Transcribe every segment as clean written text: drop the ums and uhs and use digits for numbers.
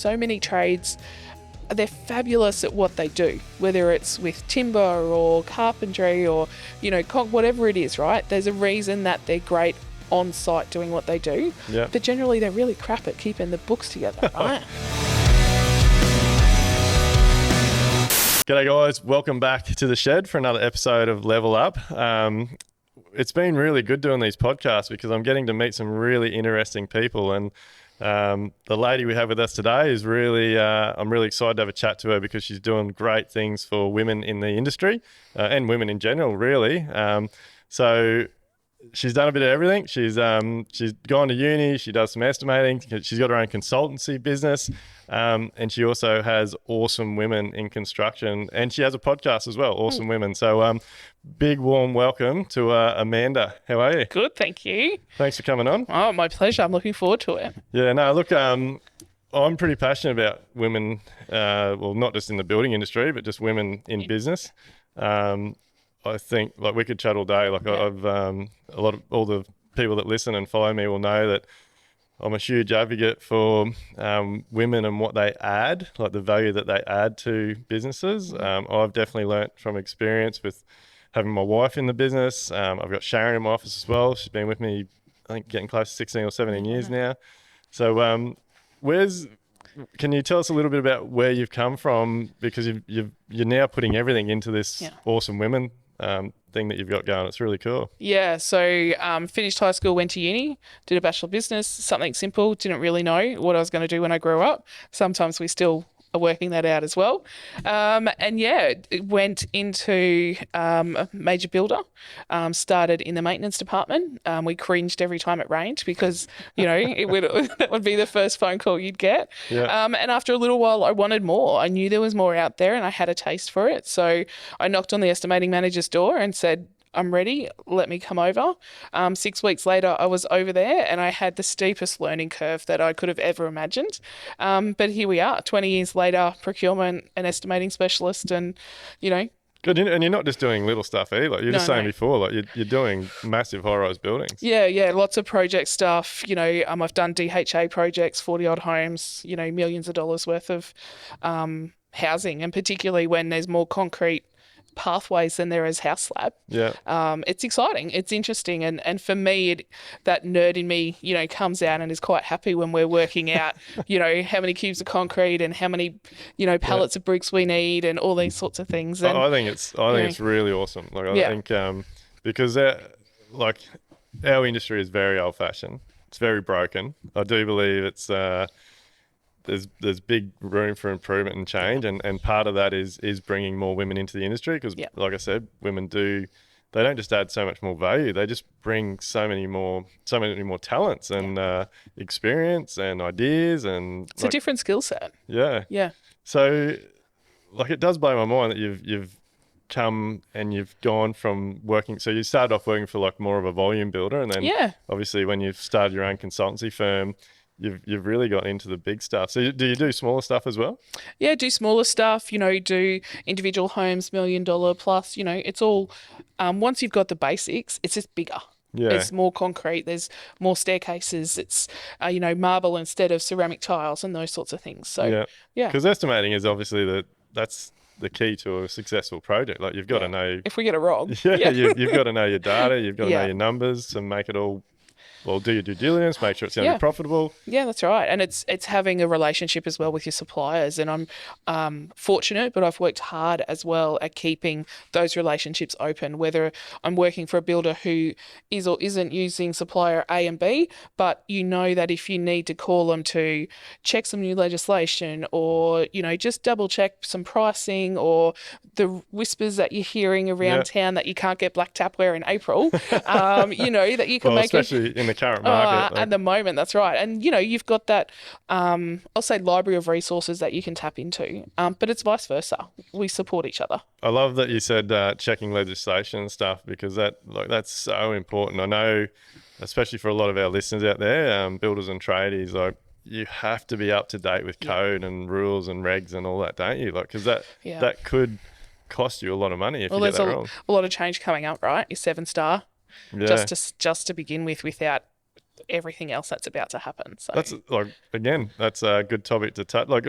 so many trades. They're fabulous at what they do, whether it's with timber or carpentry or, whatever it is, right? There's a reason that they're great on site doing what they do. Yeah. But generally they're really crap at keeping the books together, right? G'day guys, welcome back to the shed for another episode of Level Up. It's been really good doing these podcasts because I'm getting to meet some really interesting people, and the lady we have with us today is really, I'm really excited to have a chat to her because she's doing great things for women in the industry and women in general, really. So she's done a bit of everything. She's gone to uni. She does some estimating. She's got her own consultancy business, and she also has Awesome Women in Construction, and she has a podcast as well, Awesome Women. So big warm welcome to Amanda. How are you? Good, thank you. Thanks for coming on. Oh, my pleasure. I'm looking forward to it. Yeah, no, look, I'm pretty passionate about women, well, not just in the building industry, but just women in business. I think like we could chat all day. Like I've all the people that listen and follow me will know that I'm a huge advocate for women and what they add, like the value that they add to businesses. I've definitely learnt from experience with having my wife in the business. I've got Sharon in my office as well. She's been with me, I think, getting close to 16 or 17 years now. So can you tell us a little bit about where you've come from? Because you're now putting everything into this Awesome Women thing that you've got going. It's really cool. Yeah, so finished high school, went to uni, did a Bachelor of Business, something simple, didn't really know what I was going to do when I grew up. Sometimes we still are working that out as well. Went into a major builder, started in the maintenance department. We cringed every time it rained because, that would be the first phone call you'd get. Yeah. And after a little while, I wanted more. I knew there was more out there and I had a taste for it. So I knocked on the estimating manager's door and said, I'm ready, let me come over. 6 weeks later, I was over there and I had the steepest learning curve that I could have ever imagined. But here we are, 20 years later, procurement and estimating specialist and, Good, and you're not just doing little stuff either. Like you're just saying before, like you're doing massive high-rise buildings. Yeah, lots of project stuff. I've done DHA projects, 40-odd homes, millions of dollars worth of housing, and particularly when there's more concrete pathways than there is house slab. Yeah. It's exciting. It's interesting. And for me, that nerd in me, comes out and is quite happy when we're working out, how many cubes of concrete and how many, pallets of bricks we need and all these sorts of things. And I think it's really awesome. Like I think because our industry is very old fashioned. It's very broken. I do believe it's there's big room for improvement and change, and part of that is bringing more women into the industry because, like I said, women they don't just add so much more value, they just bring so many more talents and experience and ideas, and it's a different skill set. Yeah. So, it does blow my mind that you've come and you've gone from working. So you started off working for more of a volume builder, and then obviously when you've started your own consultancy firm, You've really got into the big stuff. So do you do smaller stuff as well? Yeah, do smaller stuff, do individual homes, $1 million plus, it's all, once you've got the basics, it's just bigger. Yeah. There's more concrete, there's more staircases, it's, marble instead of ceramic tiles and those sorts of things. So, yeah. Because estimating is obviously that's the key to a successful project. Like you've got to know. If we get it wrong. You've got to know your data, you've got to know your numbers to make it all. Well, do your due diligence, make sure it's going to be profitable. Yeah, that's right. And it's having a relationship as well with your suppliers. And I'm fortunate, but I've worked hard as well at keeping those relationships open, whether I'm working for a builder who is or isn't using supplier A and B, but that if you need to call them to check some new legislation or, just double check some pricing or the whispers that you're hearing around town that you can't get black tapware in April, that you can make especially in the current market. At the moment, that's right. And, you've got that, I'll say library of resources that you can tap into, but it's vice versa. We support each other. I love that you said checking legislation and stuff because that's so important. I know, especially for a lot of our listeners out there, builders and tradies, you have to be up to date with code and rules and regs and all that, don't you? Because that could cost you a lot of money if you get that wrong. A lot of change coming up, right? Your 7-star. Just to begin with, without everything else that's about to happen. So That's like, again, that's a good topic to touch. Like,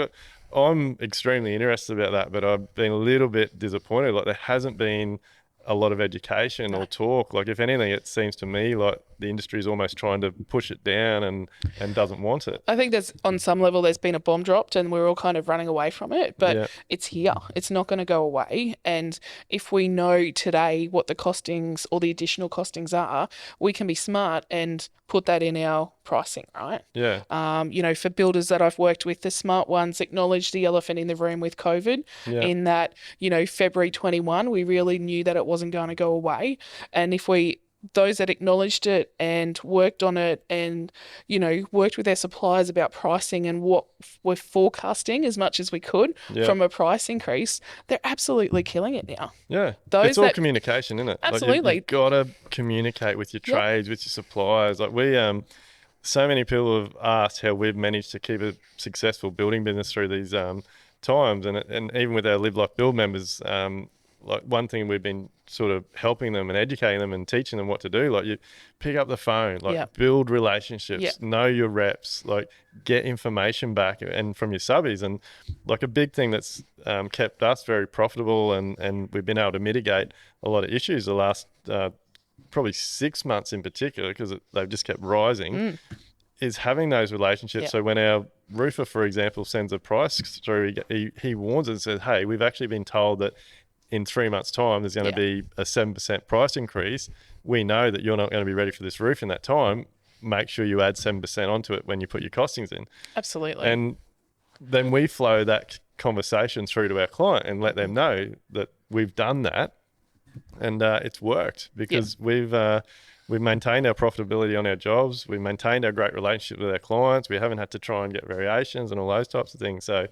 I'm extremely interested about that, but I've been a little bit disappointed. Like, there hasn't been a lot of education no. or talk. Like, if anything, it seems to me like the industry is almost trying to push it down and doesn't want it. I think there's on some level there's been a bomb dropped and we're all kind of running away from it, but Yeah, it's here. It's not going to go away. And if we know today what the costings or the additional costings are, we can be smart and put that in our pricing, right? yeah, For builders that I've worked with, the smart ones acknowledge the elephant in the room with COVID, yeah, in that, February 21, we really knew that it wasn't going to go away. And if those that acknowledged it and worked on it and, worked with their suppliers about pricing and what we're forecasting as much as we could yeah. from a price increase, they're absolutely killing it now. Yeah, it's Those all that, communication, isn't it? Like absolutely. you've got to communicate with your Yep. trades, with your suppliers. Like so many people have asked how we've managed to keep a successful building business through these times, and even with our Live Life Build members, like one thing we've been sort of helping them and educating them and teaching them what to do. Like you pick up the phone, like Yep. build relationships, Yep. know your reps, like get information back and from your subbies. And like a big thing that's kept us very profitable and we've been able to mitigate a lot of issues the last probably 6 months in particular, because they've just kept rising, is having those relationships. Yep. So when our roofer, for example, sends a price through, he warns us and says, hey, we've actually been told that in 3 months' time there's going to be a 7% price increase. We know that you're not going to be ready for this roof in that time. Make sure you add 7% onto it when you put your costings in. Absolutely. And then we flow that conversation through to our client and let them know that we've done that, and it's worked because we've maintained our profitability on our jobs. We've maintained our great relationship with our clients. We haven't had to try and get variations and all those types of things. So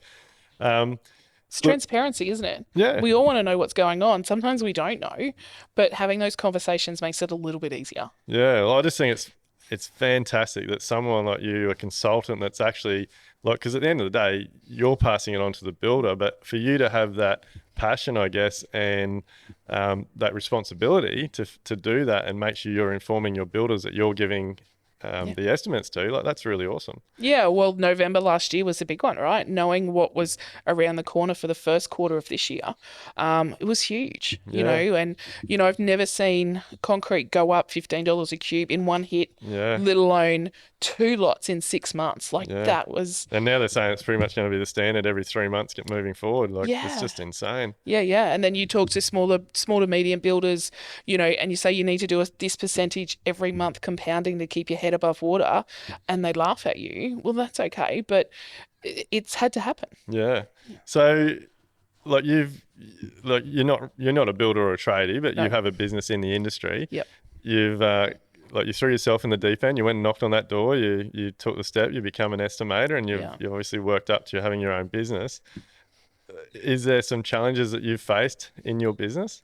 It's transparency, isn't it? yeah, We all want to know what's going on. Sometimes we don't know, but having those conversations makes it a little bit easier. yeah. Well, I just think it's fantastic that someone like you, a consultant that's actually like, because at the end of the day, you're passing it on to the builder, but for you to have that passion, I guess, and that responsibility to do that and make sure you're informing your builders that you're giving the estimates to, like, that's really awesome. Yeah, well, November last year was the big one, right? Knowing what was around the corner for the first quarter of this year, it was huge, and, I've never seen concrete go up $15 a cube in one hit, Yeah. let alone 2 lots in 6 months. Like that was, And now they're saying it's pretty much going to be the standard every 3 months get moving forward. Like, Yeah. it's just insane. yeah. And then you talk to small to medium builders, and you say you need to do this percentage every month compounding to keep your head above water, and they laugh at you. Well, that's okay, but it's had to happen. Yeah. So, like, you're not a builder or a tradie, but No. you have a business in the industry. Yep. You've like, you threw yourself in the deep end. You went and knocked on that door. You took the step. You become an estimator, and you obviously worked up to having your own business. Is there some challenges that you've faced in your business?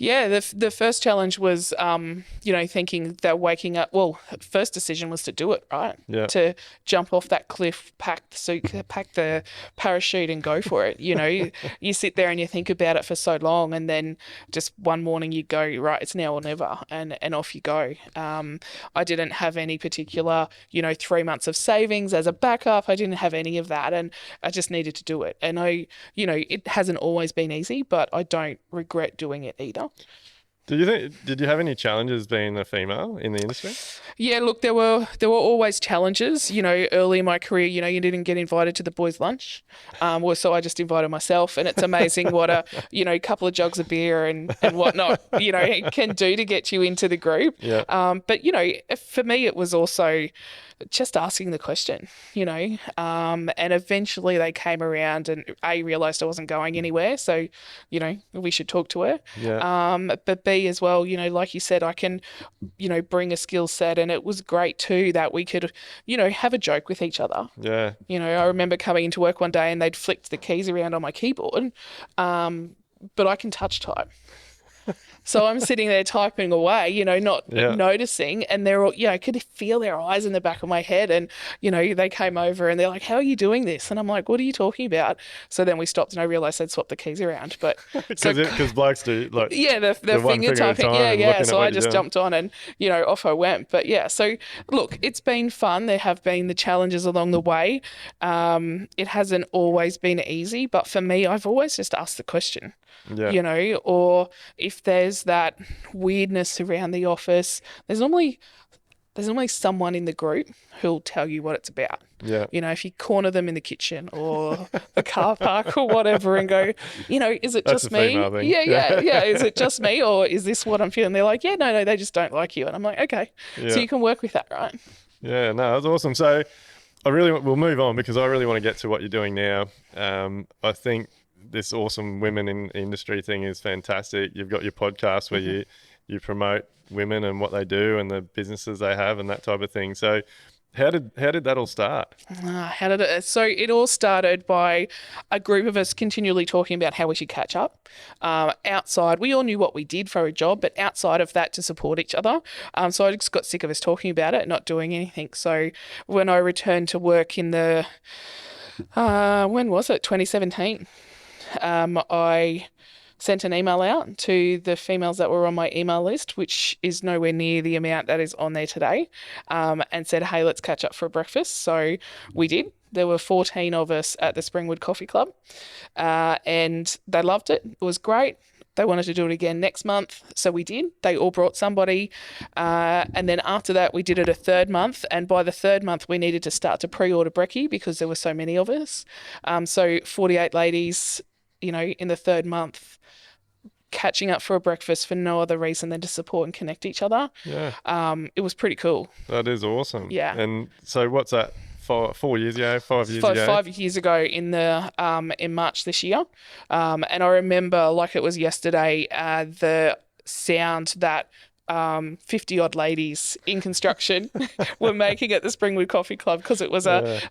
Yeah, the first challenge was, thinking that waking up. Well, first decision was to do it, right? Yeah. To jump off that cliff, pack the parachute, and go for it. You sit there and you think about it for so long, and then just one morning you go, right, it's now or never, and off you go. I didn't have any particular, 3 months of savings as a backup. I didn't have any of that, and I just needed to do it. And it hasn't always been easy, but I don't regret doing it either. Did you have any challenges being a female in the industry? Yeah, look, there were always challenges. Early in my career, you didn't get invited to the boys' lunch, so I just invited myself. And it's amazing what a couple of jugs of beer and whatnot can do to get you into the group. Yeah. But for me, it was also just asking the question, and eventually they came around and A, realised I wasn't going anywhere, so we should talk to her. Yeah. But B as well, like you said, I can bring a skill set, and it was great too that we could have a joke with each other. Yeah. I remember coming into work one day and they'd flicked the keys around on my keyboard, but I can touch type. So I'm sitting there typing away, not Yeah. noticing, and they're all, I could feel their eyes in the back of my head, and they came over and they're like, "How are you doing this?" And I'm like, "What are you talking about?" So then we stopped, and I realized they'd swapped the keys around. But so Because blokes do like yeah, the the one finger finger at a typing. Yeah, time and yeah. looking at So I what you're just doing. jumped on and, off I went. But yeah, so look, it's been fun. There have been the challenges along the way. It hasn't always been easy, but for me, I've always just asked the question, Yeah. or if there's that weirdness around the office, there's normally someone in the group who'll tell you what it's about. Yeah. If you corner them in the kitchen or the car park or whatever and go, is it That's just a me? female thing. Yeah, yeah, yeah. Is it just me or is this what I'm feeling? They're like, yeah, no, they just don't like you. And I'm like, okay. So Yeah. you can work with that, right? Yeah. No, that's awesome. So we'll move on because I really want to get to what you're doing now. I think this awesome women in industry thing is fantastic. You've got your podcast where you promote women and what they do and the businesses they have and that type of thing. So how did that all start? How did it? So it all started by a group of us continually talking about how we should catch up. Outside, we all knew what we did for a job, but outside of that, to support each other. So I just got sick of us talking about it, not doing anything. So when I returned to work in when was it? 2017. I sent an email out to the females that were on my email list, which is nowhere near the amount that is on there today, and said, "Hey, let's catch up for a breakfast." So we did. There were 14 of us at the Springwood Coffee Club, and they loved it. It was great. They wanted to do it again next month, so we did. They all brought somebody, and then after that, we did it a third month. And by the third month, we needed to start to pre-order brekkie because there were so many of us. So 48 ladies, in the third month, catching up for a breakfast for no other reason than to support and connect each other. Yeah. It was pretty cool. That is awesome. Yeah. And so what's that? 4 years ago, 5 years ago? 5 years ago in March this year. And I remember like it was yesterday, the sound that 50 odd ladies in construction were making at the Springwood Coffee Club because it was a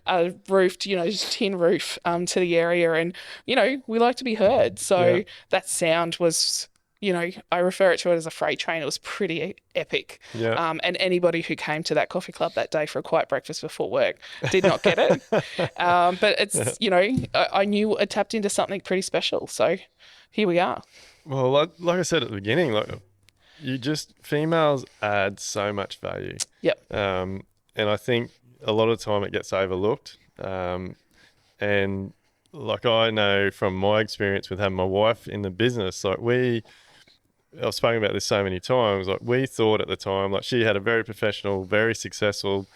roofed, just tin roof to the area. And, we like to be heard. So that sound was, I refer it to it as a freight train. It was pretty epic. Yeah. And anybody who came to that coffee club that day for a quiet breakfast before work did not get it. But it's, I knew it tapped into something pretty special. So here we are. Well, like I said at the beginning, females add so much value. Yep. And I think a lot of the time it gets overlooked. And like I know from my experience with having my wife in the business, I've spoken about this so many times. Like we thought at the time, like she had a very professional, very successful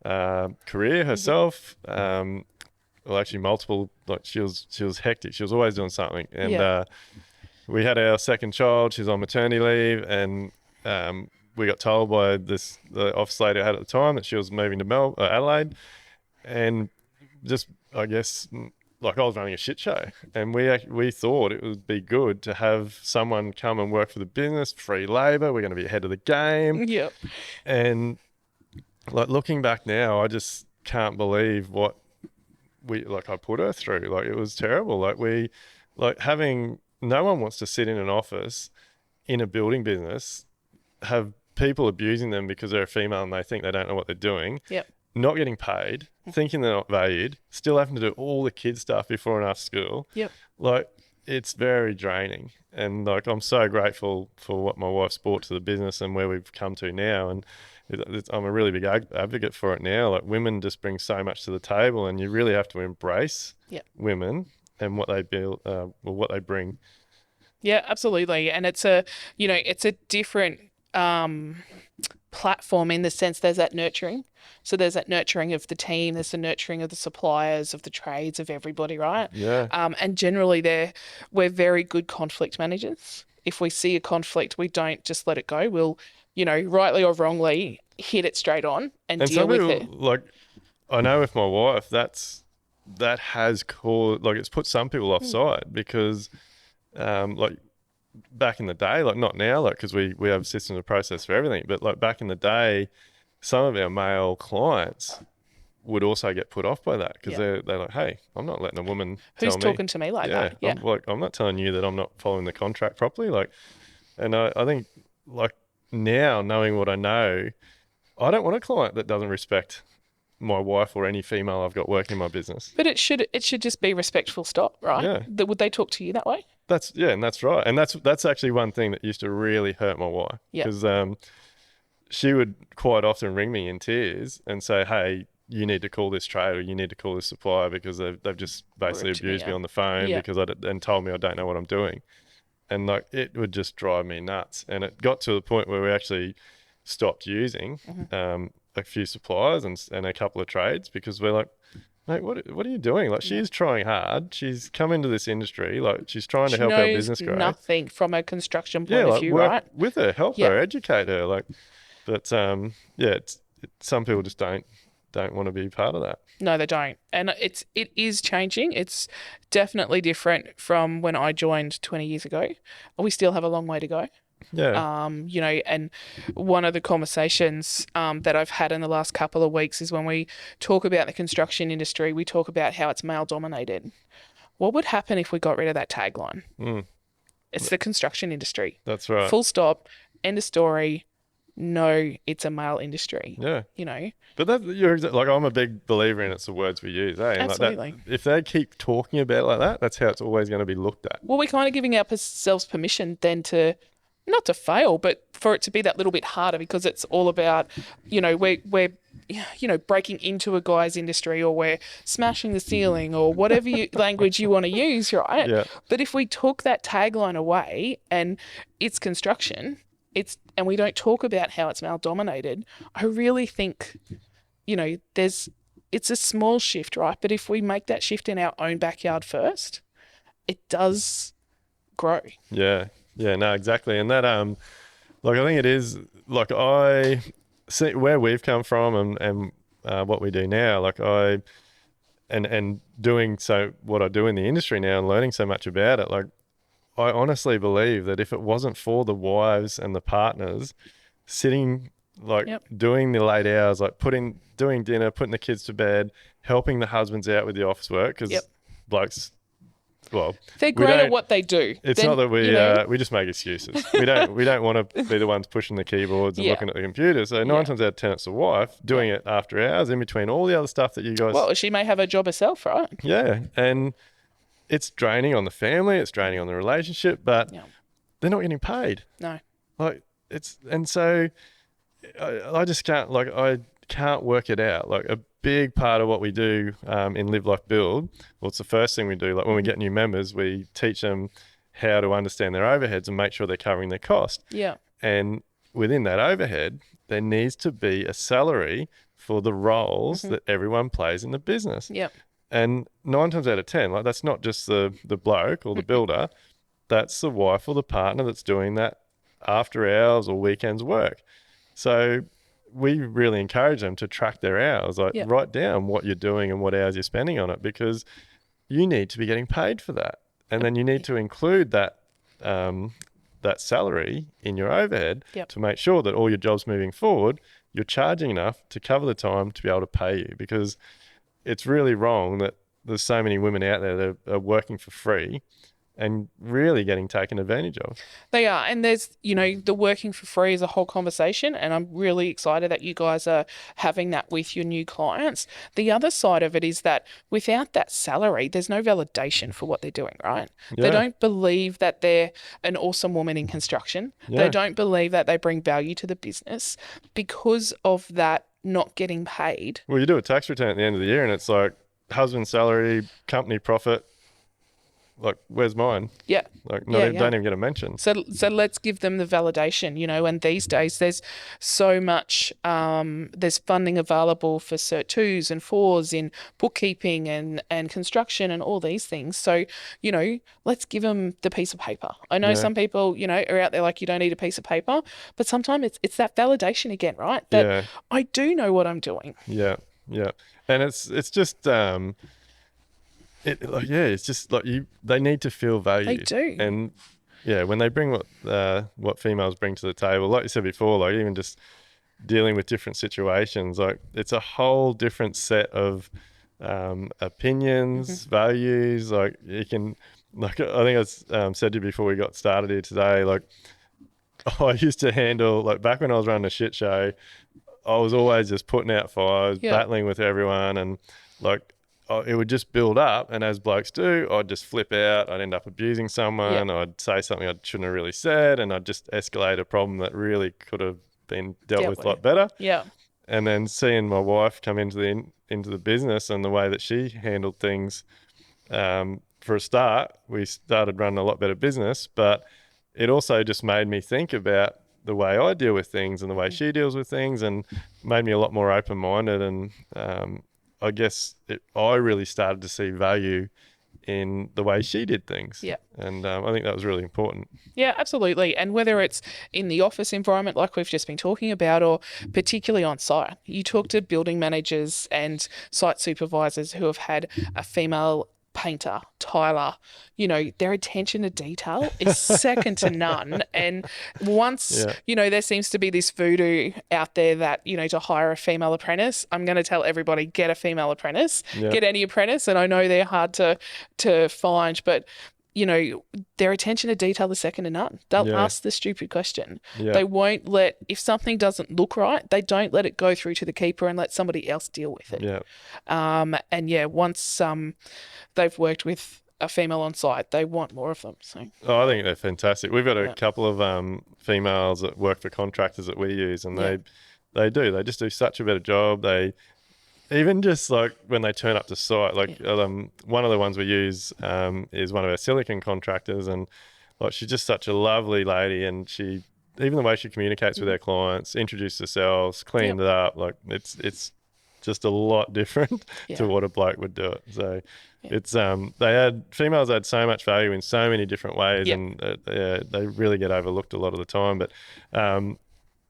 career herself. Well, actually multiple. Like she was hectic. She was always doing something. And we had our second child. She's on maternity leave, and we got told by the office lady I had at the time that she was moving to Adelaide, and just I guess. Like I was running a shit show, and we thought it would be good to have someone come and work for the business, free labor. We're going to be ahead of the game. Yep. And like looking back now, I just can't believe what I put her through. Like it was terrible. Having no one wants to sit in an office in a building business, have people abusing them because they're a female and they think they don't know what they're doing. Yep. Not getting paid, thinking they're not valued, still having to do all the kids stuff before and after school. Yep. Like it's very draining. And like I'm so grateful for what my wife's brought to the business and where we've come to now. And I'm a really big advocate for it now. Like women just bring so much to the table, and you really have to embrace women and what they build, or what they bring. Yeah, absolutely. And it's a different platform in the sense there's that nurturing. So there's that nurturing of the team, there's the nurturing of the suppliers, of the trades, of everybody, right? Yeah. And generally we're very good conflict managers. If we see a conflict, we don't just let it go. We'll, rightly or wrongly, hit it straight on and deal with it. Like I know with my wife, that has caused, like it's put some people offside because like back in the day, like not now, like because we have systems of process for everything, but like back in the day, some of our male clients would also get put off by that because they're like, hey, I'm not letting a woman who's tell me. talking to me like that. Yeah. I'm not telling you that I'm not following the contract properly. Like And I think like now knowing what I know, I don't want a client that doesn't respect my wife or any female I've got working in my business. But it should just be respectful stop, right? Yeah. Would they talk to you that way? And that's right. And that's actually one thing that used to really hurt my wife Yeah. because she would quite often ring me in tears and say, "Hey, you need to call this trade or you need to call this supplier because they've just basically Ripped me abused me out. on the phone Yeah. because and told me I don't know what I'm doing." And like it would just drive me nuts. And it got to the point where we actually stopped using a few suppliers and a couple of trades because we're like, mate, what are you doing? Like Yeah. she's trying hard. She's come into this industry. Like she's trying to She help our knows business grow. nothing from a construction Yeah, point of like view, work right? with her, help Yeah. her, educate her. Like, but yeah, some people just don't want to be part of that. No, they don't. And it is changing. It's definitely different from when I joined 20 years ago. We still have a long way to go. Yeah, And one of the conversations that I've had in the last couple of weeks is when we talk about the construction industry, we talk about how it's male dominated. What would happen if we got rid of that tagline? mm, It's the construction industry. that's right. Full stop. End of story. No, it's a male industry. Yeah. You know, But you're like I'm a big believer in it's the words we use, eh? And like that, absolutely. if they keep talking about it like that, that's how it's always going to be looked at. Well, we're kind of giving ourselves permission then to not to fail, but for it to be that little bit harder because it's all about, we're breaking into a guy's industry or we're smashing the ceiling or whatever language you want to use, right? Yeah, But if we took that tagline away and it's construction, and we don't talk about how it's male dominated, I really think, it's a small shift, right? But if we make that shift in our own backyard first, it does grow. yeah, yeah. No, exactly. And that like I think it is like I see where we've come from and what we do now. Like and doing so what I do in the industry now and learning so much about it. Like I honestly believe that if it wasn't for the wives and the partners sitting like Yep. doing the late hours, like doing dinner, putting the kids to bed, helping the husbands out with the office work because Yep. blokes, well, They're we great at don't. what they do. It's Then, not that we just make excuses. We don't want to be the ones pushing the keyboards and Yeah. looking at the computer. So nine Yeah. times out of ten, it's the wife doing it after hours in between all the other stuff that you guys. Well, she may have a job herself, right? Yeah, and it's draining on the family. It's draining on the relationship, but Yeah. they're not getting paid. No. Like and so I just can't work it out. Like a big part of what we do in Live Like Build, well, it's the first thing we do. Like when we get new members, we teach them how to understand their overheads and make sure they're covering their cost. Yeah. And within that overhead, there needs to be a salary for the roles that everyone plays in the business. Yeah. And 9 times out of 10, like that's not just the bloke or the builder, that's the wife or the partner that's doing that after hours or weekends work. So we really encourage them to track their hours, like Yeah. write down what you're doing and what hours you're spending on it because you need to be getting paid for that. And then you need to include that that salary in your overhead Yep. to make sure that all your jobs moving forward, you're charging enough to cover the time to be able to pay you because it's really wrong that there's so many women out there that are working for free and really getting taken advantage of. They are. And there's, the working for free is a whole conversation. And I'm really excited that you guys are having that with your new clients. The other side of it is that without that salary, there's no validation for what they're doing, right? They Yeah. don't believe that they're an awesome woman in construction. Yeah. They don't believe that they bring value to the business because of that not getting paid. Well, you do a tax return at the end of the year and it's like husband salary, company profit. Like, where's mine? Yeah. Like, Yeah, don't even get a mention. So let's give them the validation, and these days there's so much, there's funding available for Cert 2s and 4s in bookkeeping and construction and all these things. So, let's give them the piece of paper. I know Yeah. some people, are out there like, you don't need a piece of paper, but sometimes it's that validation again, right? That Yeah. I do know what I'm doing. Yeah, yeah, and it's just it's just like they need to feel valued. They do. And yeah, when they bring what females bring to the table, like you said before, like even just dealing with different situations, like it's a whole different set of opinions, values. Like you can, like I think I said to you before we got started here today, like I used to handle, like back when I was running a shit show, I was always just putting out fires, Yeah. battling with everyone, and like it would just build up. And as blokes do, I'd just flip out. I'd end up abusing Yeah. someone. I'd say something I shouldn't have really said, and I'd just escalate a problem that really could have been dealt Dealt with a lot with. better. Yeah. And then seeing my wife come into the business and the way that she handled things, for a start, we started running a lot better business, but it also just made me think about the way I deal with things and the way she deals with things, and made me a lot more open minded. And I guess I really started to see value in the way she did things. Yeah. And I think that was really important. Yeah, absolutely. And whether it's in the office environment, like we've just been talking about, or particularly on site, you talk to building managers and site supervisors who have had a female painter, tiler, their attention to detail is second to none. And once, Yeah. there seems to be this voodoo out there that, to hire a female apprentice, I'm going to tell everybody, get a female apprentice, Yeah. get any apprentice. And I know they're hard to find, but their attention to detail is second to none. They'll Yeah. ask the stupid question. Yeah. They won't if something doesn't look right, they don't let it go through to the keeper and let somebody else deal with it. Yeah. And yeah, once they've worked with a female on site, they want more of them. So Oh, I think they're fantastic. We've got a couple of females that work for contractors that we use, and they just do such a better job. They even just like when they turn up to site, like one of the ones we use is one of our silicon contractors, and like she's just such a lovely lady, and she, even the way she communicates with our clients, introduces herself, cleaned it up, like it's just a lot different to what a bloke would do it. So it's females add so much value in so many different ways, and they really get overlooked a lot of the time. But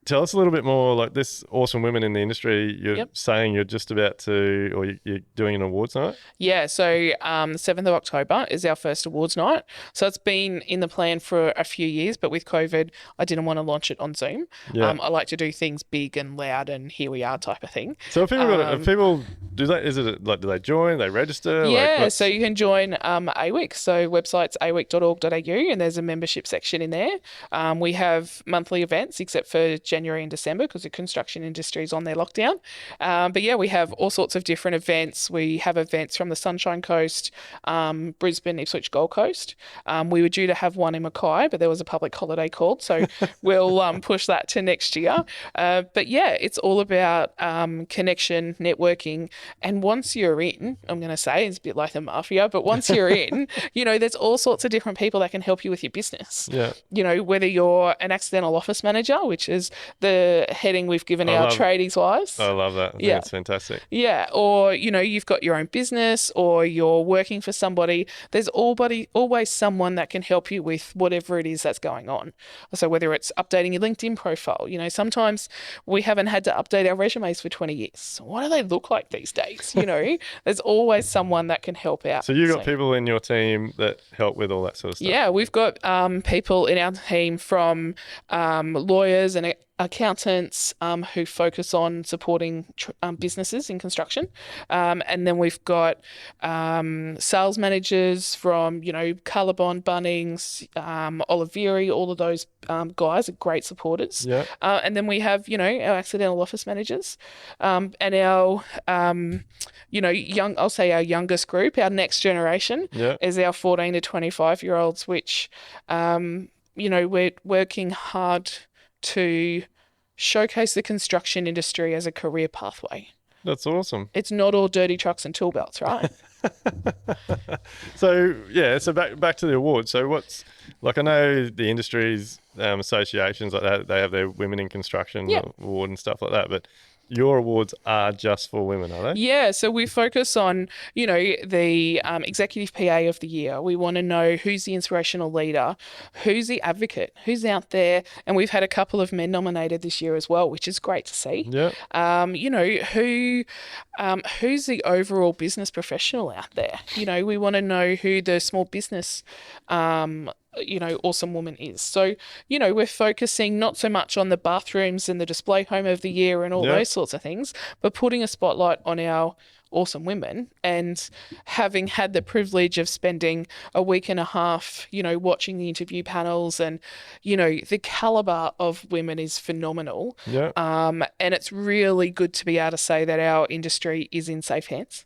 tell us a little bit more, like this awesome women in the industry. You're saying you're just about to, or you're doing an awards night? Yeah, so 7th of October is our first awards night. So it's been in the plan for a few years, but with COVID, I didn't want to launch it on Zoom. Yeah. I like to do things big and loud and here we are type of thing. So if people do that, is it like, do they join, they register? Yeah, so you can join AWIC. So website's awic.org.au and there's a membership section in there. We have monthly events except for January and December because the construction industry is on their lockdown. But yeah, we have all sorts of different events. We have events from the Sunshine Coast, Brisbane, Ipswich, Gold Coast. We were due to have one in Mackay, but there was a public holiday called, so we'll push that to next year. But yeah, it's all about connection, networking, and once you're in, I'm going to say it's a bit like the mafia, but once you're in, there's all sorts of different people that can help you with your business. Yeah. Whether you're an accidental office manager, which is the heading we've given our tradies wives. I love that. I think it's fantastic. Yeah. Or, you've got your own business or you're working for somebody. There's always someone that can help you with whatever it is that's going on. So whether it's updating your LinkedIn profile, sometimes we haven't had to update our resumes for 20 years. What do they look like these days? There's always someone that can help out. So you've got people in your team that help with all that sort of stuff? Yeah, we've got people in our team from lawyers and accountants who focus on supporting businesses in construction. And then we've got sales managers from, Colorbond, Bunnings, Oliveri, all of those guys are great supporters. Yeah. And then we have, our accidental office managers and our, our youngest group, our next generation is our 14 to 25-year-olds, which, we're working hard to showcase the construction industry as a career pathway. That's awesome. It's not all dirty trucks and tool belts, right? So back to the awards. So what's, like, I know the industries associations like that, they have their women in construction award and stuff like that, but your awards are just for women, are they? Yeah, so we focus on, the executive PA of the year. We want to know who's the inspirational leader, who's the advocate, who's out there. And we've had a couple of men nominated this year as well, which is great to see. Yeah. Who's the overall business professional out there? We want to know who the small business awesome woman is. So, we're focusing not so much on the bathrooms and the display home of the year and all those sorts of things, but putting a spotlight on our awesome women. And having had the privilege of spending a week and a half, watching the interview panels, and, the caliber of women is phenomenal. Yeah. And it's really good to be able to say that our industry is in safe hands.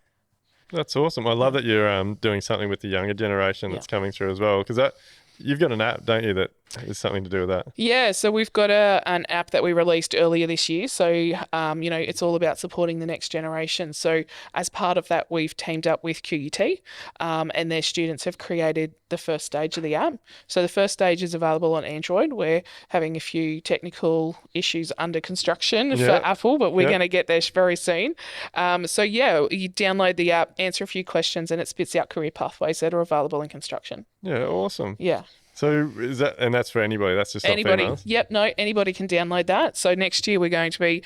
That's awesome. I love that you're doing something with the younger generation Yeah. that's coming through as well. Because that you've got an app, don't you, that is something to do with that? Yeah, so we've got an app that we released earlier this year. So, it's all about supporting the next generation. So, as part of that, we've teamed up with QUT, and their students have created the first stage of the app. So, the first stage is available on Android. We're having a few technical issues under construction for Yeah. Apple, but we're Yeah. going to get there very soon. So, yeah, you download the app, answer a few questions, and it spits out career pathways that are available in construction. Yeah. Awesome. Yeah. So is that, and that's for anybody? That's just not Anybody. females? Yep, no, anybody can download that. So next year we're going to be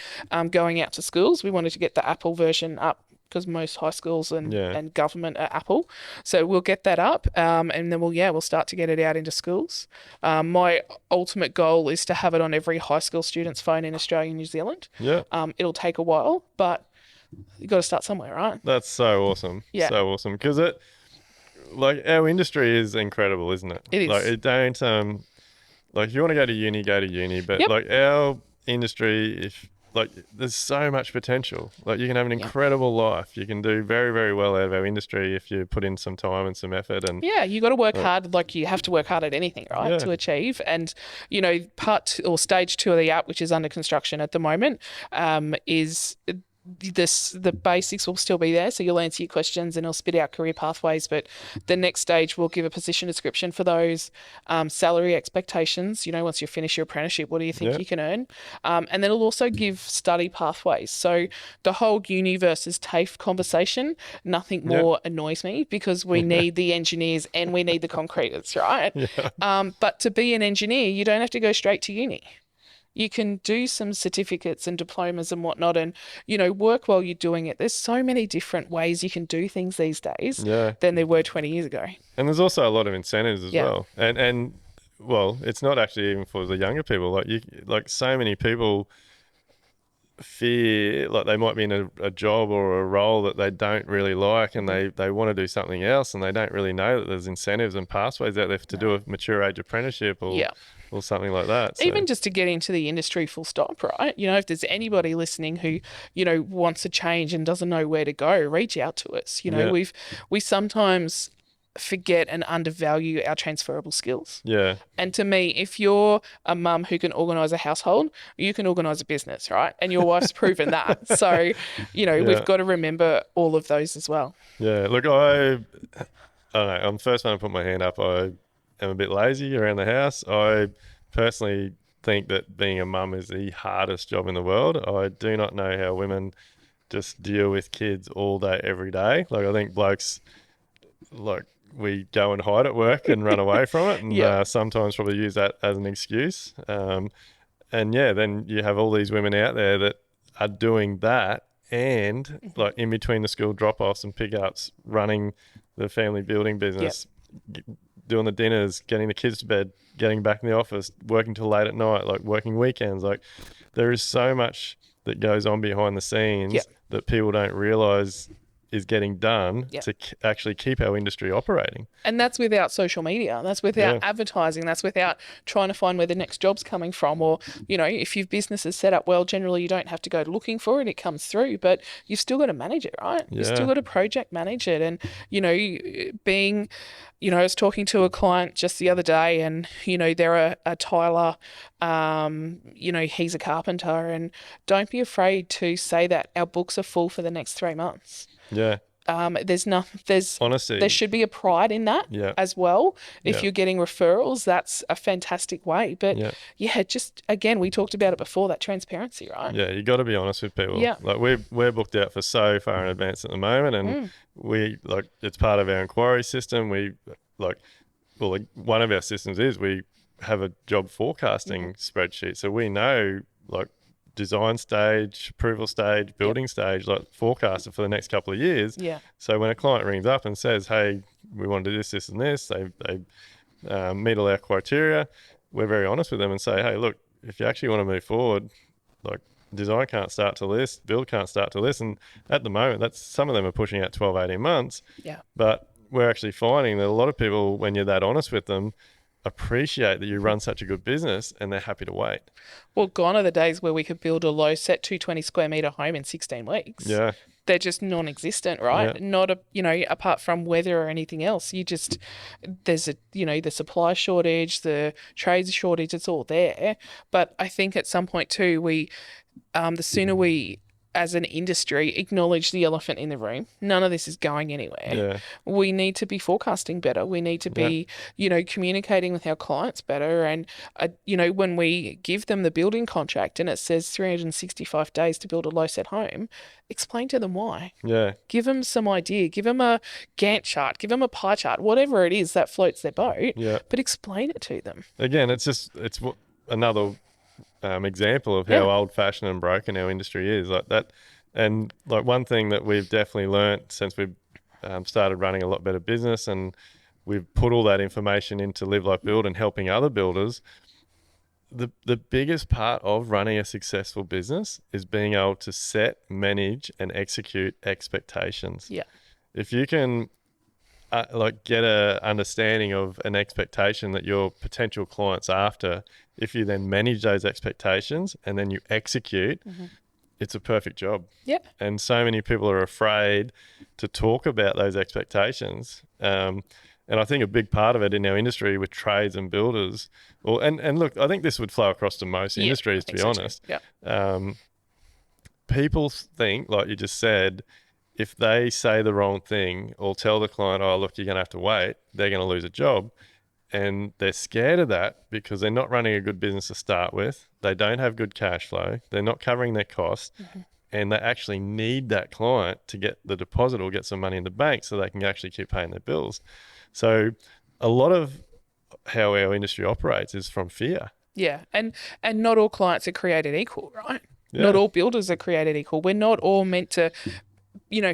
going out to schools. We wanted to get the Apple version up because most high schools and, Yeah. and government are Apple. So we'll get that up, and then we'll start to get it out into schools. My ultimate goal is to have it on every high school student's phone in Australia and New Zealand. Yeah. It'll take a while, but you've got to start somewhere, right? That's so awesome. Yeah. So awesome. Because like our industry is incredible, isn't it? It is. Like it don't like if you want to go to uni, but Yep. like our industry, if like there's so much potential. Like you can have an incredible life. You can do very, very well out of our industry if you put in some time and some effort. And Yeah, you got to work hard. Like you have to work hard at anything, right, Yeah. to achieve. And stage 2 of the app, which is under construction at the moment, is the basics will still be there. So you'll answer your questions and it'll spit out career pathways. But the next stage will give a position description for those, salary expectations. Once you finish your apprenticeship, what do you think Yeah. you can earn? And then it'll also give study pathways. So the whole uni versus TAFE conversation, nothing more annoys me because we need the engineers and we need the concreters, right? But to be an engineer, you don't have to go straight to uni. You can do some certificates and diplomas and whatnot and, work while you're doing it. There's so many different ways you can do things these days Yeah. than there were 20 years ago. And there's also a lot of incentives as Yeah. well. And well, it's not actually even for the younger people. Like so many people fear like they might be in a job or a role that they don't really like and they want to do something else and they don't really know that there's incentives and pathways out there to do a mature age apprenticeship or something like that. So, Even just to get into the industry full stop, right? If there's anybody listening who, wants a change and doesn't know where to go, reach out to us. We sometimes forget and undervalue our transferable skills. yeah. And to me, if you're a mum who can organise a household, you can organise a business, right? And your wife's proven that. So, we've got to remember all of those as well. Yeah. Look, I don't know. I'm the first one to put my hand up. I am a bit lazy around the house. I personally think that being a mum is the hardest job in the world. I do not know how women just deal with kids all day, every day. Like I think blokes, like we go and hide at work and run away from it, and sometimes probably use that as an excuse. And then you have all these women out there that are doing that, and like in between the school drop-offs and pick-ups, running the family building business, doing the dinners, getting the kids to bed, getting back in the office, working till late at night, like working weekends. Like there is so much that goes on behind the scenes that people don't realize is getting done to actually keep our industry operating. And that's without social media. That's without advertising. That's without trying to find where the next job's coming from. Or, if your business is set up well, generally you don't have to go looking for it. It comes through, but you've still got to manage it, right? You've still got to project manage it. And, I was talking to a client just the other day and, they're a tiler, he's a carpenter, and don't be afraid to say that our books are full for the next 3 months. Yeah. There's Honesty. there should be a pride in that as well. If you're getting referrals, that's a fantastic way. But just again, we talked about it before, that transparency, right? Yeah, you got to be honest with people. Yeah. Like we're booked out for so far in advance at the moment, and we like it's part of our inquiry system. We one of our systems is we have a job forecasting spreadsheet, so we know like design stage, approval stage, building stage, like forecasted for the next couple of years. Yeah. So when a client rings up and says, "Hey, we want to do this, and this," they meet all our criteria. We're very honest with them and say, "Hey, look, if you actually want to move forward, like design can't start to list, build can't start to list. And at the moment, that's some of them are pushing out 12, 18 months. Yeah. But we're actually finding that a lot of people, when you're that honest with them, appreciate that you run such a good business and they're happy to wait. Well, gone are the days where we could build a low set 220 square meter home in 16 weeks. Yeah. They're just non-existent, right? Yeah. Not apart from weather or anything else. There's the supply shortage, the trades shortage, it's all there. But I think at some point too, the sooner we, as an industry, acknowledge the elephant in the room. None of this is going anywhere. Yeah. We need to be forecasting better. We need to be, communicating with our clients better. And, when we give them the building contract and it says 365 days to build a low set home, explain to them why. Yeah. Give them some idea. Give them a Gantt chart. Give them a pie chart. Whatever it is that floats their boat. Yeah. But explain it to them. Again, it's another example of how old-fashioned and broken our industry is, like that. And like one thing that we've definitely learnt since we've started running a lot better business, and we've put all that information into Live Like Build and helping other builders, the biggest part of running a successful business is being able to set, manage, and execute expectations. Yeah. If you can get a understanding of an expectation that your potential client's after, if you then manage those expectations and then you execute, it's a perfect job. Yeah. And so many people are afraid to talk about those expectations. And I think a big part of it in our industry with trades and builders, and look, I think this would flow across to most industries, to be honest. Yeah. People think, like you just said, if they say the wrong thing or tell the client, oh, look, you're going to have to wait, they're going to lose a job. And they're scared of that because they're not running a good business to start with. They don't have good cash flow. They're not covering their costs. And they actually need that client to get the deposit or get some money in the bank so they can actually keep paying their bills. So a lot of how our industry operates is from fear. Yeah. And not all clients are created equal, right? Yeah. Not all builders are created equal. We're not all meant to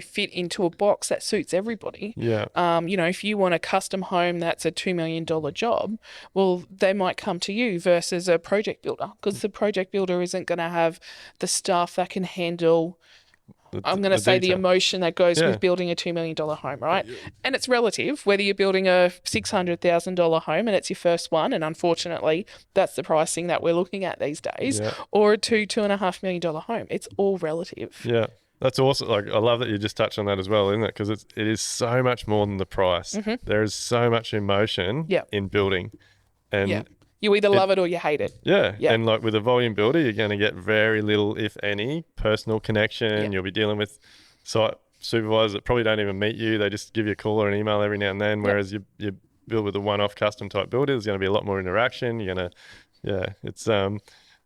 fit into a box that suits everybody. Yeah. If you want a custom home that's a $2 million job, well, they might come to you versus a project builder, because the project builder isn't going to have the staff that can handle, the emotion that goes with building a $2 million home, right? And it's relative, whether you're building a $600,000 home and it's your first one, and unfortunately that's the pricing that we're looking at these days, or a $2.5 million home. It's all relative. Yeah. That's awesome. Like, I love that you just touched on that as well, isn't it? Because it is so much more than the price. There is so much emotion in building. And you either love it or you hate it. Yeah. And like with a volume builder, you're going to get very little, if any, personal connection. You'll be dealing with site supervisors that probably don't even meet you. They just give you a call or an email every now and then. Whereas you build with a one-off custom type builder, there's going to be a lot more interaction. You're going to, it's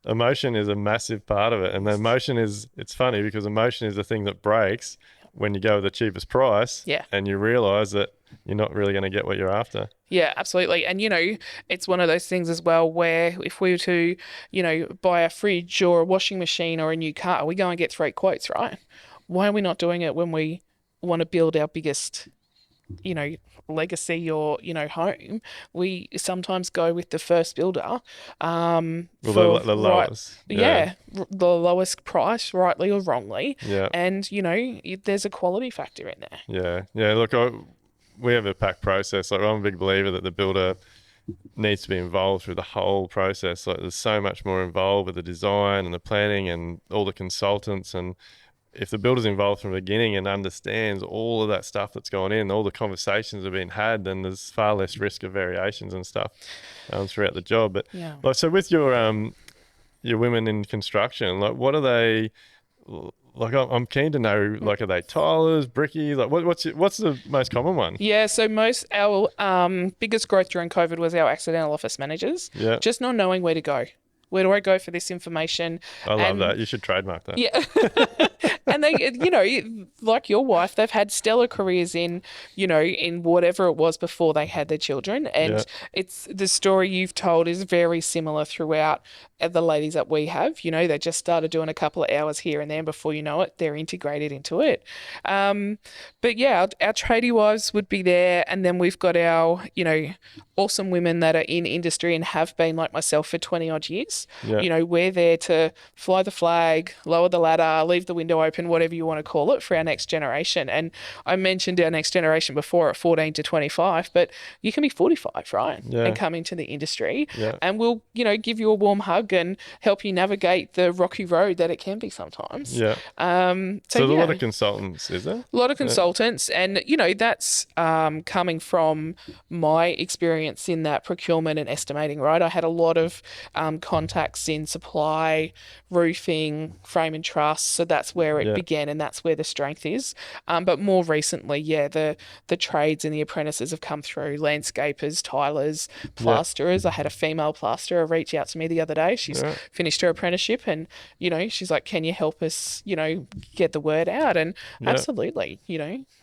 emotion is a massive part of it. And the emotion it's funny because emotion is the thing that breaks when you go with the cheapest price and you realize that you're not really going to get what you're after. Yeah, absolutely. And, it's one of those things as well where if we were to, buy a fridge or a washing machine or a new car, we go and get 3 quotes, right? Why are we not doing it when we want to build our biggest, legacy or, home? We sometimes go with the first builder. The lowest. The lowest price, rightly or wrongly. Yeah. And, there's a quality factor in there. Yeah. Yeah. Look, we have a pack process. Like, I'm a big believer that the builder needs to be involved through the whole process. Like, there's so much more involved with the design and the planning and all the consultants. And if the builder's involved from the beginning and understands all of that stuff that's going in, all the conversations have been had, then there's far less risk of variations and stuff throughout the job. But like, so with your women in construction, like, what are they? Like, I'm keen to know, like, are they tilers, brickies? Like, what's the most common one? Yeah, so our biggest growth during COVID was our accidental office managers. Yeah. Just not knowing where to go. Where do I go for this information? I love that. You should trademark that. Yeah. And they, like your wife, they've had stellar careers in, in whatever it was before they had their children. Yeah. And it's the story you've told is very similar throughout the ladies that we have. They just started doing a couple of hours here and there. Before you know it, they're integrated into it. But yeah, our tradie wives would be there. And then we've got our, awesome women that are in industry and have been like myself for 20 odd years. Yeah. We're there to fly the flag, lower the ladder, leave the window open, whatever you want to call it, for our next generation. And I mentioned our next generation before at 14 to 25, but you can be 45, right? Yeah. And come into the industry, Yeah. and we'll, give you a warm hug and help you navigate the rocky road that it can be sometimes. Yeah. So there's a yeah, lot of consultants, is there? a lot of consultants, and that's coming from my experience in that procurement and estimating, right? I had a lot of contacts in supply, roofing, frame and truss, so that's where it Yeah. began, and that's where the strength is. But more recently, yeah, the trades and the apprentices have come through: landscapers, tilers, plasterers. I had a female plasterer reach out to me the other day. She's Yeah. finished her apprenticeship, and she's like, "Can you help us? Get the word out?" And absolutely,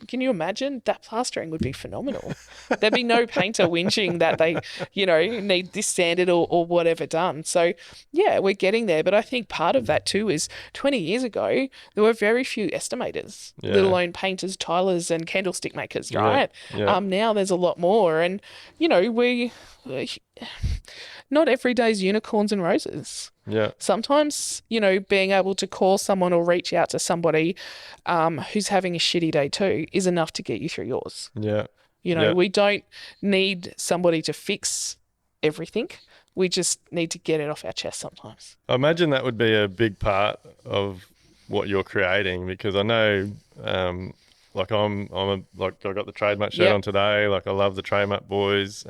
can you imagine that plastering would be phenomenal? There'd be no painter whinging that they, need this sanded or whatever done. So, yeah, we're getting there. But I think part of that too is 20 years ago, there were very few estimators, Yeah. let alone painters, tilers, and candlestick makers, right? Yeah. Now there's a lot more. And, we, not every day's unicorns and roses. Yeah. Sometimes, being able to call someone or reach out to somebody who's having a shitty day too is enough to get you through yours. Yeah. We don't need somebody to fix everything. We just need to get it off our chest sometimes. I imagine that would be a big part of what you're creating, because I know, like I got the Trademark shirt on today. Like, I love the Trademark boys.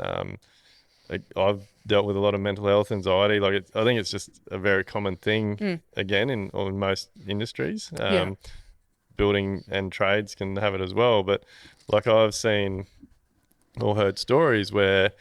I've dealt with a lot of mental health, anxiety. I think it's just a very common thing again in most industries. Building and trades can have it as well. But like, I've seen or heard stories where,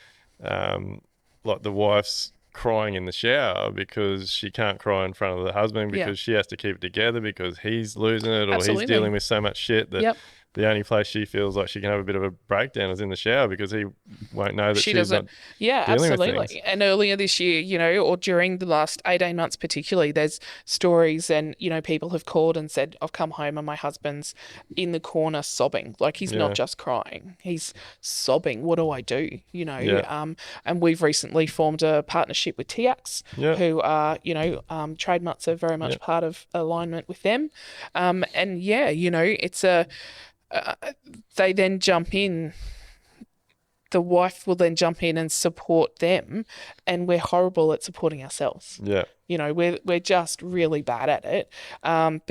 like, the wife's crying in the shower because she can't cry in front of the husband because she has to keep it together because he's losing it, or Absolutely. he's dealing with so much shit that the only place she feels like she can have a bit of a breakdown is in the shower, because he won't know that She she's doesn't. not Yeah, dealing with absolutely. things. And earlier this year, or during the last 18 months particularly, there's stories and, people have called and said, "I've come home and my husband's in the corner sobbing." Like, he's not just crying, he's sobbing. What do I do? And we've recently formed a partnership with TX, who are, trademarks are very much part of alignment with them. And yeah, it's they then jump in. The wife will then jump in and support them, and we're horrible at supporting ourselves. Yeah. We're just really bad at it. But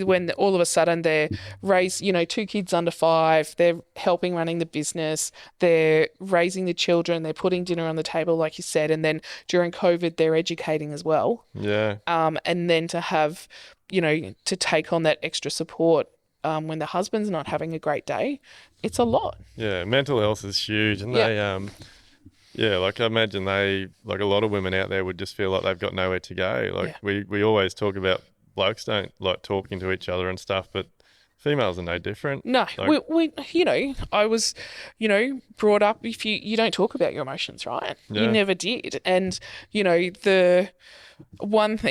when all of a sudden they're raised, 2 kids under 5, they're helping running the business, they're raising the children, they're putting dinner on the table, like you said, and then during COVID they're educating as well. Yeah. And then to have, to take on that extra support when the husband's not having a great day, it's a lot. Yeah, mental health is huge, and they, like, I imagine like a lot of women out there would just feel like they've got nowhere to go. Like, we always talk about blokes don't like talking to each other and stuff, but females are no different. No, like, we I was, brought up, if you don't talk about your emotions, right? Yeah. You never did. And, the one of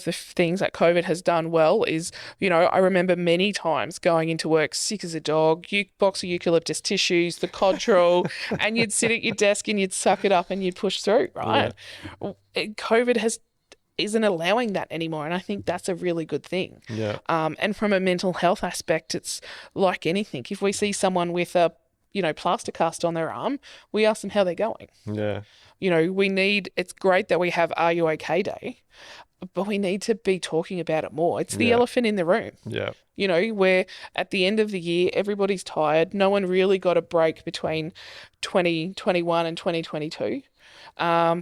the things that COVID has done well is, I remember many times going into work sick as a dog, box of eucalyptus tissues, the Codral, and you'd sit at your desk and you'd suck it up and you'd push through, right? COVID isn't allowing that anymore, and I think that's a really good thing. Yeah. And from a mental health aspect, it's like anything. If we see someone with a plaster cast on their arm, we ask them how they're going. Yeah. It's great that we have Are You OK Day, but we need to be talking about it more. It's the elephant in the room. Yeah. Where at the end of the year, everybody's tired. No one really got a break between 2021 and 2022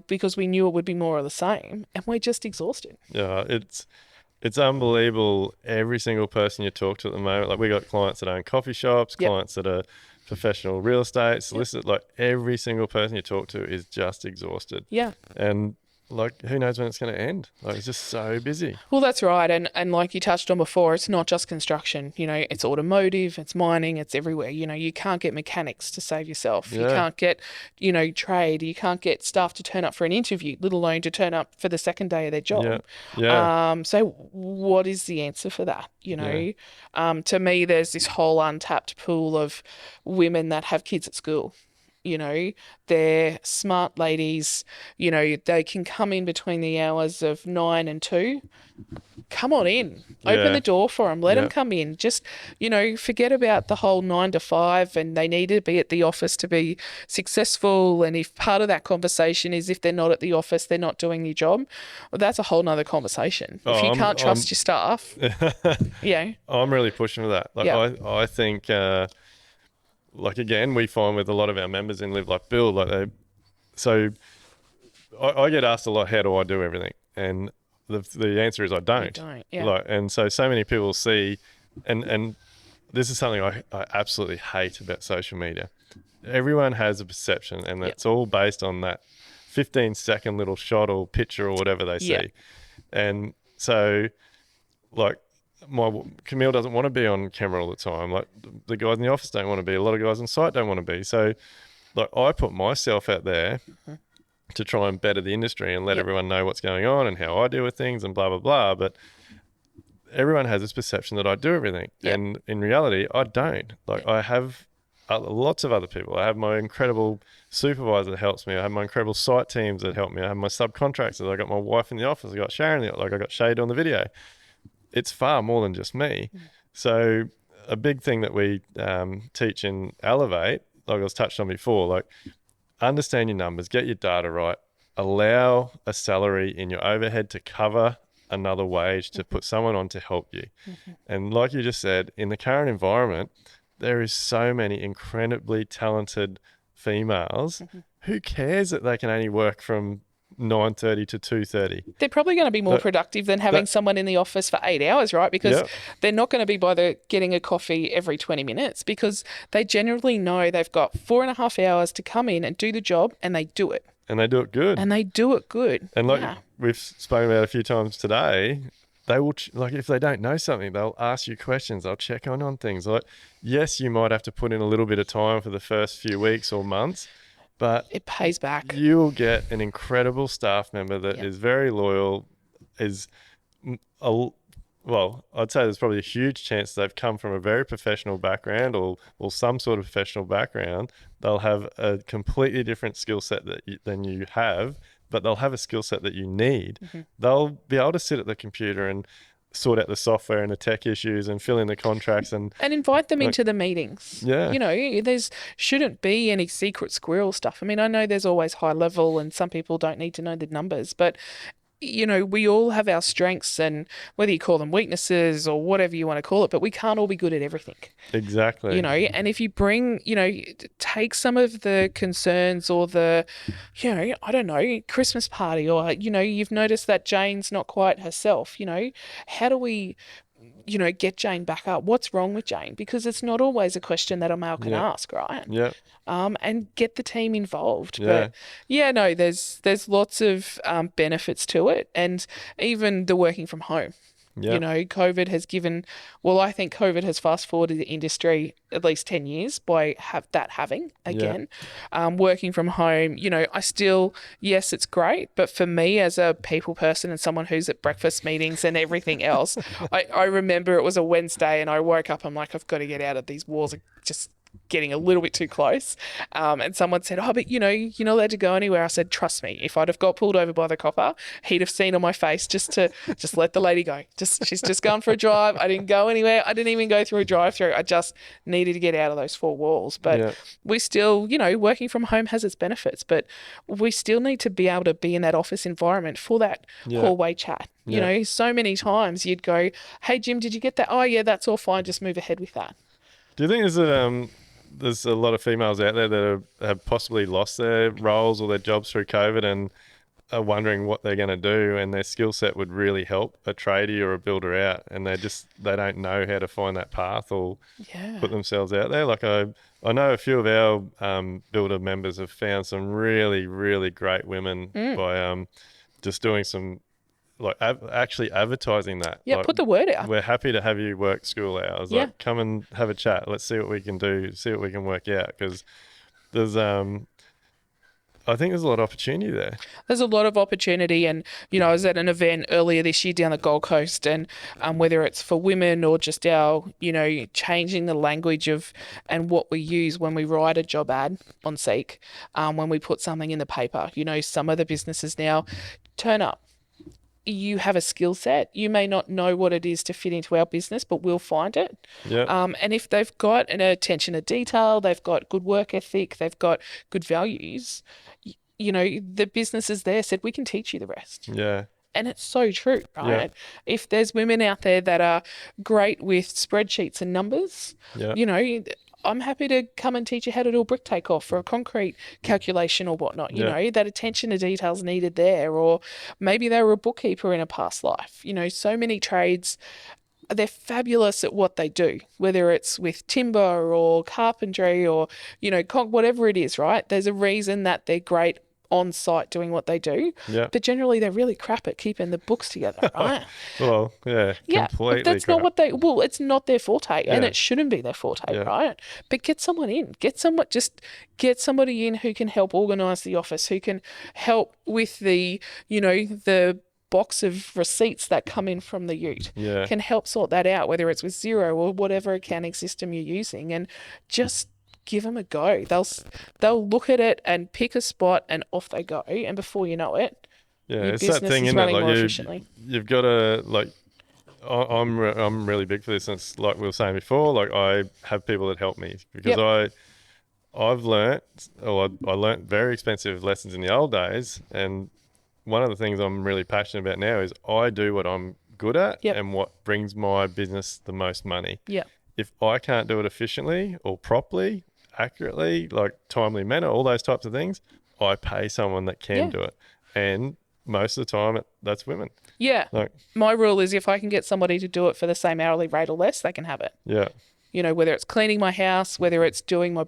because we knew it would be more of the same, and we're just exhausted. Yeah, it's unbelievable. Every single person you talk to at the moment, like, we got clients that own coffee shops, clients that are professional real estate, solicitors, like, every single person you talk to is just exhausted. Yeah. And like who knows when it's going to end? Like it's just so busy. Well, that's right. And like you touched on before, it's not just construction. It's automotive, it's mining, it's everywhere. You can't get mechanics to save yourself. You Yeah, can't get, trade. You can't get staff to turn up for an interview, let alone to turn up for the second day of their yeah, job. yeah, So what is the answer for that? yeah, To me, there's this whole untapped pool of women that have kids at school. They're smart ladies. They can come in between the hours of 9 and 2. Come on in. Open the yeah, door for them. Let them yeah. come in. Just, forget about the whole 9 to 5 and they need to be at the office to be successful. And if part of that conversation is if they're not at the office, they're not doing your job, well, that's a whole nother conversation. If Oh, you can't trust your staff, yeah, I'm really pushing for that. Like yeah, I think, like again, we find with a lot of our members in Live Like Build, like so I get asked a lot, how do I do everything? And the answer is I you don't. don't. Yeah, Like, and so many people see, and this is something I absolutely hate about social media. Everyone has a perception, and yeah, it's all based on that 15-second little shot or picture or whatever they yeah. see. And so, like, my Camille doesn't want to be on camera all the time. Like, the guys in the office don't want to be. A lot of guys on site don't want to be. So, like, I put myself out there to try and better the industry and let Yep. everyone know what's going on and how I deal with things and blah blah blah. But everyone has this perception that I do everything, Yep. and in reality, I don't. Like I have lots of other people. I have my incredible supervisor that helps me. I have my incredible site teams that help me. I have my subcontractors. I got my wife in the office. I got Sharon. Like I got Shade on the video. It's far more than just me. So a big thing that we teach in Elevate, like I was touched on before, like understand your numbers, get your data right, allow a salary in your overhead to cover another wage to put someone on to help you. And like you just said, in the current environment, there is so many incredibly talented females. Who cares that they can only work from 9:30 to 2:30? They're probably going to be more That productive than having that someone in the office for 8 hours, right? Because yeah, they're not going to be getting a coffee every 20 minutes because they generally know they've got 4.5 hours to come in and do the job and they do it. and they do it good. And they do it good. And like Yeah. we've spoken about a few times today, they will like if they don't know something, they'll ask you questions. They'll check on things. Like yes, you might have to put in a little bit of time for the first few weeks or months, but It pays back. you'll get an incredible staff member that Yep. is very loyal. Is a, well, I'd say there's probably a huge chance they've come from a very professional background or some sort of professional background. They'll have a completely different skill set than you have, but they'll have a skill set that you need. They'll be able to sit at the computer and sort out the software and the tech issues and fill in the contracts And invite them like into the meetings. yeah, There's shouldn't be any secret squirrel stuff. I mean, I know there's always high level and some people don't need to know the numbers, but we all have our strengths and whether you call them weaknesses or whatever you want to call it, but we can't all be good at everything. exactly. And if you bring, take some of the concerns or the, I don't know, Christmas party or, you've noticed that Jane's not quite herself, how do we, get Jane back up? What's wrong with Jane? Because it's not always a question that a male can Yeah, ask, right? yeah, And get the team involved. yeah, But yeah, no, there's lots of benefits to it, and even the working from home. yeah, COVID has given, well, I think COVID has fast forwarded the industry at least 10 years by having yeah, again. Working from home, I still, yes, it's great. But for me as a people person and someone who's at breakfast meetings and everything else, I remember it was a Wednesday and I woke up, I'm like, I've got to get out of these walls. Just getting a little bit too close. And someone said, oh, but you're not allowed to go anywhere. I said, trust me, if I'd have got pulled over by the copper, he'd have seen on my face just let the lady go. She's just going for a drive. I didn't go anywhere. I didn't even go through a drive-through. I just needed to get out of those four walls. But yeah, we still, working from home has its benefits, but we still need to be able to be in that office environment for that yeah, hallway chat. yeah. So many times you'd go, hey, Jim, did you get that? Oh, yeah, that's all fine. Just move ahead with that. Do you think there's a lot of females out there that have possibly lost their roles or their jobs through COVID and are wondering what they're going to do, and their skill set would really help a tradie or a builder out, and they don't know how to find that path or Yeah. put themselves out there? Like I know a few of our builder members have found some really really great women Mm. by just doing some like actually advertising that. Yeah, Like, put the word out. we're happy to have you work school hours. Yeah. Like, come and have a chat. Let's see what we can do. See what we can work out, because there's I think there's a lot of opportunity there. There's a lot of opportunity, and I was at an event earlier this year down the Gold Coast, and whether it's for women or just our changing the language of and what we use when we write a job ad on Seek, when we put something in the paper. Some of the businesses now turn up. You have a skill set. You may not know what it is to fit into our business, but we'll find it. Yeah. And if they've got an attention to detail, they've got good work ethic, they've got good values, the businesses there said, we can teach you the rest. Yeah. And it's so true, right? Yeah. If there's women out there that are great with spreadsheets and numbers, Yeah. I'm happy to come and teach you how to do a brick takeoff or a concrete calculation or whatnot. Yeah. That attention to details needed there, or maybe they were a bookkeeper in a past life. So many trades, they're fabulous at what they do, whether it's with timber or carpentry or, whatever it is, right? There's a reason that they're great on site doing what they do. Yeah. But generally they're really crap at keeping the books together, right? Well, yeah, Yeah, completely. but that's not what it's not their forte, and Yeah. it shouldn't be their forte, Yeah. right? But get someone in, get somebody in who can help organise the office, who can help with the box of receipts that come in from the ute, Yeah. can help sort that out, whether it's with Xero or whatever accounting system you're using, and just give them a go. They'll look at it and pick a spot, and off they go, and before you know it, Yeah, your it's that business thing, is isn't it? running Like, more efficiently. you've got to, like, I'm really big for this. And it's like we were saying before, like, I have people that help me, because Yep. I've learnt, or I learnt very expensive lessons in the old days, and one of the things I'm really passionate about now is I do what I'm good at Yep. and what brings my business the most money. Yeah. If I can't do it efficiently or properly, accurately, like timely manner, all those types of things, I pay someone that can Yeah. do it. And most of the time, that's women. Yeah. Like, My rule is if I can get somebody to do it for the same hourly rate or less, they can have it. yeah, Whether it's cleaning my house, whether it's doing my,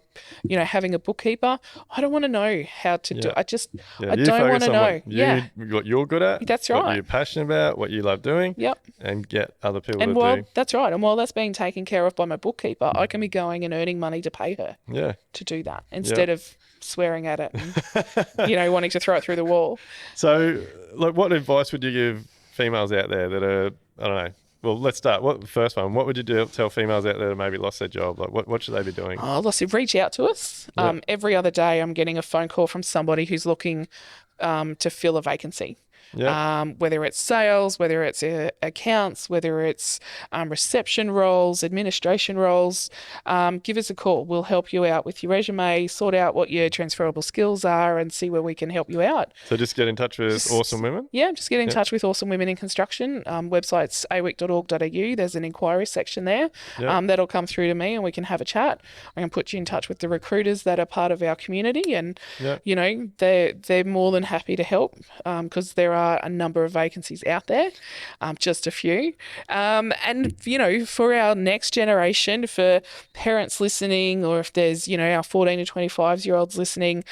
having a bookkeeper, I don't want to know how to do Yeah. it. yeah. I You don't focus want to on know. what what you're good at. That's What right. you're passionate about, what you love doing. Yep. And get other people And to while do. that's right, and while that's being taken care of by my bookkeeper, I can be going and earning money to pay her Yeah. to do that instead of swearing at it and, wanting to throw it through the wall. So, like, what advice would you give females out there that are, I don't know. Well, let's start. First one? What would you tell females out there that maybe lost their job? Like, what should they be doing? Oh, Lassie, reach out to us. Yep. Every other day, I'm getting a phone call from somebody who's looking to fill a vacancy. Yeah. Whether it's sales, whether it's accounts, whether it's reception roles, administration roles, give us a call. We'll help you out with your resume, sort out what your transferable skills are, and see where we can help you out. So just get in touch with awesome women. Yeah, just get in touch with Awesome Women in Construction. Website's aweek.org.au. There's an inquiry section there. Yep. That'll come through to me and we can have a chat. I can put you in touch with the recruiters that are part of our community, and Yep. they're more than happy to help because there are a number of vacancies out there, just a few. And for our next generation, for parents listening, or if there's our 14 to 25-year-olds listening,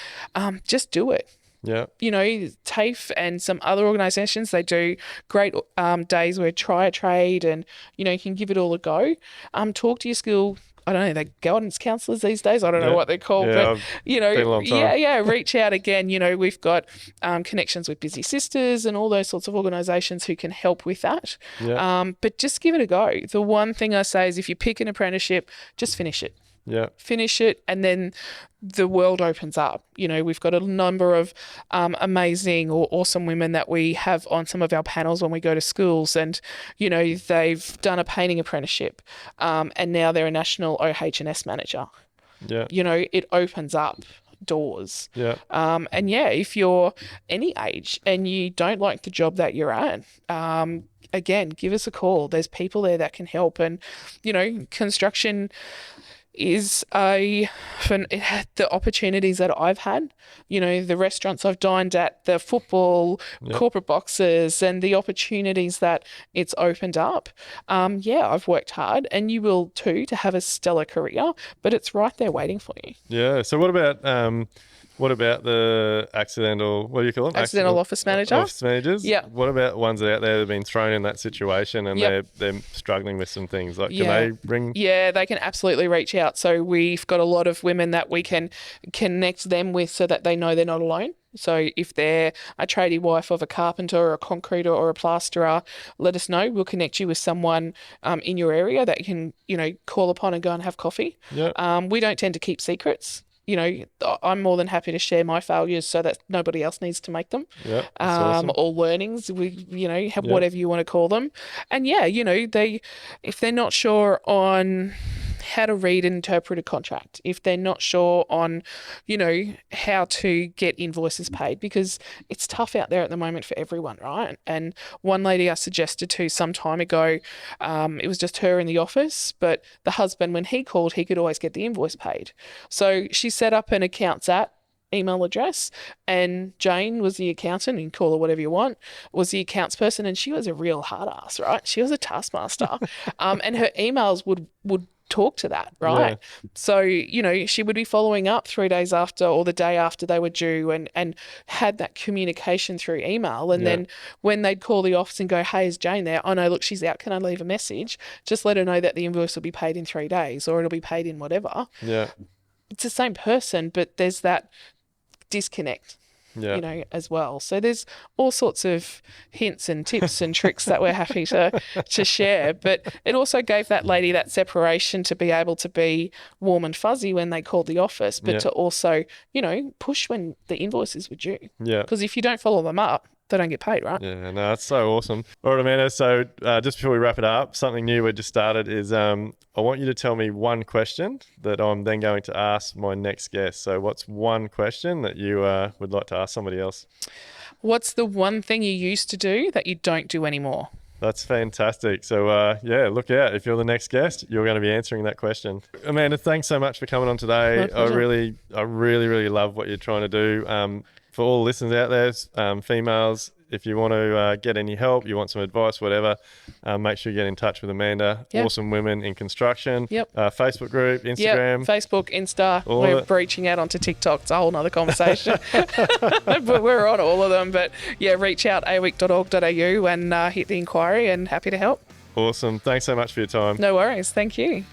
just do it. Yeah. TAFE and some other organisations, they do great days where try a trade and, you can give it all a go. Talk to your school, I don't know, they're guidance counsellors these days. I don't know what they're called, Yeah, but, been a long time. reach out again. We've got connections with Busy Sisters and all those sorts of organisations who can help with that. Yeah. But just give it a go. The one thing I say is if you pick an apprenticeship, just finish it. Yeah. Finish it, and then the world opens up. We've got a number of amazing or awesome women that we have on some of our panels when we go to schools, and they've done a painting apprenticeship, and now they're a national OH&S manager. Yeah. It opens up doors. Yeah. And if you're any age and you don't like the job that you're at, again, give us a call. There's people there that can help, and construction is the opportunities that I've had, the restaurants I've dined at, the football, corporate boxes, and the opportunities that it's opened up. I've worked hard, and you will too, to have a stellar career, but it's right there waiting for you. Yeah. So what about What about the accidental, what do you call them? Accidental office manager. Office managers? Yeah. What about ones out there that have been thrown in that situation and Yep. they're struggling with some things? Like, can Yeah. they bring... Yeah, they can absolutely reach out. So we've got a lot of women that we can connect them with so that they know they're not alone. So if they're a tradie wife of a carpenter or a concreter or a plasterer, let us know. We'll connect you with someone in your area that you can, call upon and go and have coffee. Yeah. We don't tend to keep secrets. I'm more than happy to share my failures so that nobody else needs to make them. Yeah. That's awesome. Or learnings, have whatever you want to call them. And yeah, if they're not sure on how to read and interpret a contract, if they're not sure on, how to get invoices paid, because it's tough out there at the moment for everyone, right? And one lady I suggested to some time ago, it was just her in the office, but the husband, when he called, he could always get the invoice paid. So she set up an accounts email address, and Jane was the accountant, you can call her whatever you want, was the accounts person, and she was a real hard ass, right? She was a taskmaster. And her emails would talk to that, right? Yeah. So, she would be following up 3 days after or the day after they were due, and had that communication through email. And then when they'd call the office and go, hey, is Jane there? Oh no, look, she's out. Can I leave a message? Just let her know that the invoice will be paid in 3 days, or it'll be paid in whatever. Yeah. It's the same person, but there's that disconnect, as well. So there's all sorts of hints and tips and tricks that we're happy to share. But it also gave that lady that separation to be able to be warm and fuzzy when they called the office, but to also, push when the invoices were due. Yeah. Because if you don't follow them up, they don't get paid, right? Yeah, no, that's so awesome. All right, Amanda, so just before we wrap it up, something new we just started is I want you to tell me one question that I'm then going to ask my next guest. So what's one question that you would like to ask somebody else? What's the one thing you used to do that you don't do anymore? That's fantastic. So, look out. If you're the next guest, you're going to be answering that question. Amanda, thanks so much for coming on today. I really, really love what you're trying to do. For all the listeners out there, females, if you want to get any help, you want some advice, whatever, make sure you get in touch with Amanda. Yep. Awesome Women in Construction. Yep. Facebook group, Instagram. Yep. Facebook, Insta. We're reaching out onto TikTok. It's a whole nother conversation. But we're on all of them. But yeah, reach out aweek.org.au and hit the inquiry, and happy to help. Awesome. Thanks so much for your time. No worries. Thank you.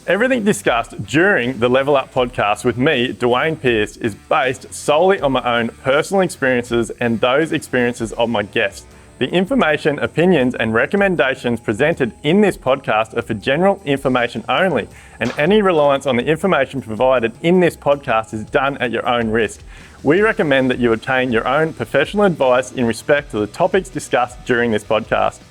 Everything discussed during the Level Up podcast with me, Duayne Pearce, is based solely on my own personal experiences and those experiences of my guests. The information, opinions, and recommendations presented in this podcast are for general information only, and any reliance on the information provided in this podcast is done at your own risk. We recommend that you obtain your own professional advice in respect to the topics discussed during this podcast.